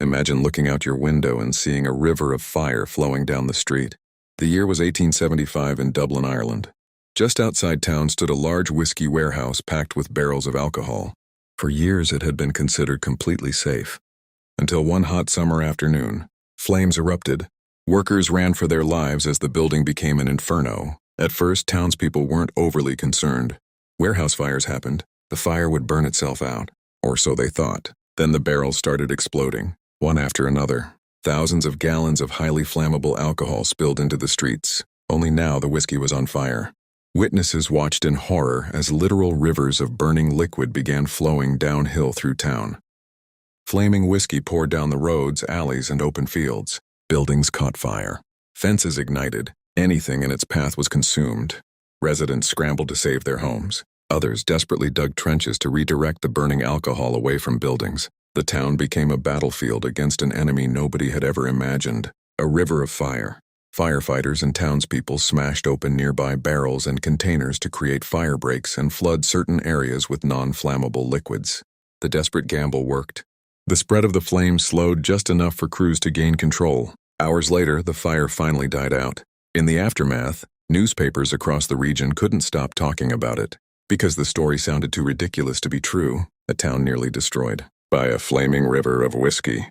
Imagine looking out your window and seeing a river of fire flowing down the street. The year was 1875 in Dublin, Ireland. Just outside town stood a large whiskey warehouse packed with barrels of alcohol. For years it had been considered completely safe. Until one hot summer afternoon, flames erupted. Workers ran for their lives as the building became an inferno. At first, townspeople weren't overly concerned. Warehouse fires happened. The fire would burn itself out, or so they thought. Then the barrels started exploding, one after another. Thousands of gallons of highly flammable alcohol spilled into the streets. Only now the whiskey was on fire. Witnesses watched in horror as literal rivers of burning liquid began flowing downhill through town. Flaming whiskey poured down the roads, alleys, and open fields. Buildings caught fire. Fences ignited. Anything in its path was consumed. Residents scrambled to save their homes. Others desperately dug trenches to redirect the burning alcohol away from buildings. The town became a battlefield against an enemy nobody had ever imagined. A river of fire. Firefighters and townspeople smashed open nearby barrels and containers to create fire breaks and flood certain areas with non-flammable liquids. The desperate gamble worked. The spread of the flames slowed just enough for crews to gain control. Hours later, the fire finally died out. In the aftermath, newspapers across the region couldn't stop talking about it. Because the story sounded too ridiculous to be true, a town nearly destroyed by a flaming river of whiskey.